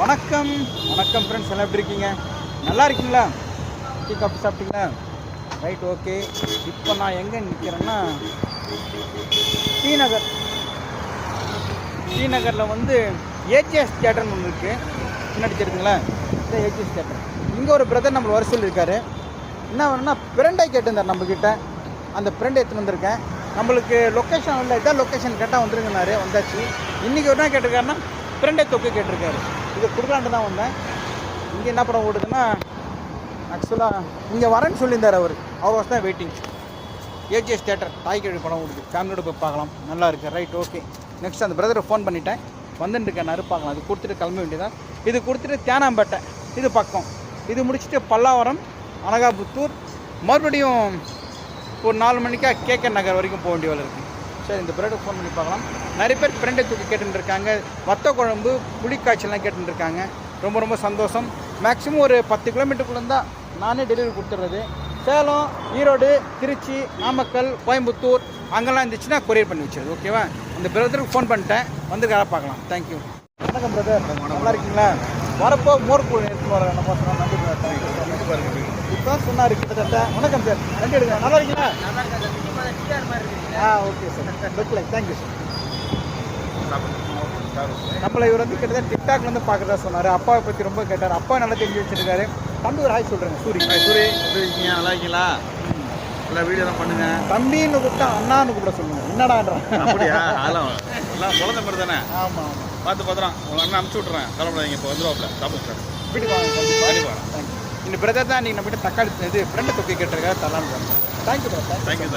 வணக்கம் வணக்கம் ஃப்ரெண்ட்ஸ், எல்லாம் எப்படி இருக்கீங்க? நல்லா இருக்கீங்களா? டீ காஃபி சாப்பிட்டீங்களா? Right, okay. இப்போ நான் எங்கே நிற்கிறேன்னா டி நகரில் வந்து ஏஜிஎஸ் தியேட்டர்னு ஒன்று இருக்குது. முன்னாடி தெரியுதுங்களா? இந்த ஏஜிஎஸ் தியேட்டர். இங்கே ஒரு பிரதர் நம்மளை வர சொல்லியிருக்காரு. என்ன வேணும்னா பிரண்டை கேட்டிருந்தார் நம்மக்கிட்ட. அந்த பிரண்டை எடுத்துன்னு வந்திருக்கேன். நம்மளுக்கு லொக்கேஷன் இல்லை, இதான் லொக்கேஷன் கேட்டால் வந்துருங்கனாரு. வந்தாச்சு. இன்றைக்கி ஒரு நாள் கேட்டிருக்காருன்னா பிரண்டை தொக்கு கேட்டிருக்காரு. இது கொடுக்கலான்ட்டு தான் வந்தேன். இங்கே என்ன படம் ஓடுதுன்னா, ஆக்சுவலாக இங்கே வரேன்னு சொல்லியிருந்தார் அவர் தான் வெயிட்டிங். ஏஜிஎஸ் தியேட்டர் தாய்க்கிழமை படம் ஓடுது. ஃபேமிலியோட போய் பார்க்கலாம், நல்லா இருக்குது. Right, okay. நெக்ஸ்ட் அந்த பிரதரை ஃபோன் பண்ணிட்டேன், வந்துட்டுருக்கேன். பார்க்கலாம். அது கொடுத்துட்டு கிளம்ப வேண்டியதான். இது கொடுத்துட்டு தேனாம்பேட்டை இது பக்கம், இது முடிச்சுட்டு பல்லாவரம், அனகாபுத்தூர், மறுபடியும் ஒரு 4 மணிக்கா கேகே நகர் வரைக்கும் போக வேண்டிய வேலை இருக்குது. சரி, இந்த பிரெட்டுக்கு ஃபோன் பண்ணி பார்க்கலாம். நிறைய பேர் பிரண்டை தூக்கி கேட்டுருக்காங்க, வத்த குழம்பு, புளிக்காய்ச்சல்லாம் கேட்டுருக்காங்க. ரொம்ப ரொம்ப சந்தோஷம். மேக்ஸிமம் ஒரு 10 கிலோமீட்டருக்குள்ளே தான் நானே டெலிவரி கொடுத்துட்றது. சேலம், ஈரோடு, திருச்சி, நாமக்கல், கோயம்புத்தூர் அங்கெல்லாம் இருந்துச்சுன்னா கொரியர் பண்ணி வச்சிருது. ஓகேவா? இந்த பிரதருக்கு ஃபோன் பண்ணிட்டேன், வந்து வேலை பார்க்கலாம். தேங்க்யூ. வணக்கம் பிரதர், நல்லா இருக்கீங்களா? வரப்போ மோர் கூழ் எடுத்துன்னு வரேன். என்ன பார்த்தோம், நன்றி. இப்போ சொன்னார் கிட்டத்தட்ட. வணக்கம் சார், நன்றி. எடுங்க. நல்லா இருக்கீங்களா? Okay sir, look like. Thank you sir. நம்மளை இவர் வந்து கிட்டத்தட்ட டிக்டாக்லேருந்து பார்க்குறதா சொன்னார். அப்பாவை பற்றி ரொம்ப கேட்டார். அப்பா நல்லா தெரிஞ்சு வச்சுருக்காரு. தம்பி ஒரு ஹாய் சொல்கிறேங்க. சூரி சூரி, எப்படி இருக்கீங்க? நல்லா இருக்கீங்களா? நல்லா வீடியோ தான் பண்ணுங்க. தம்பின்னு கூப்பிட்டா அண்ணான்னு கூப்பிட சொல்லுங்கள். என்னடான்றான். அப்படியா? அதெல்லாம் எல்லாம் குழந்தை மாதிரி தானே. ஆமாம் ஆமாம். பார்த்துறேன். உங்கள் அண்ணன் அனுப்பிச்சி விட்றேன். கிளம்புறாங்க. இப்போ வந்துடுவாப்ல. சாப்பிட்டு சார் வீட்டுக்கு வாங்க. கண்டிப்பாக. தேங்க்யூ. இந்த பிரதர் தான் நீங்கள் நம்மகிட்ட தக்காளி இது ஃப்ரெண்டை தொக்கி கேட்டிருக்காரு. தரலான்னு. Thank you brother. தேங்க்யூ.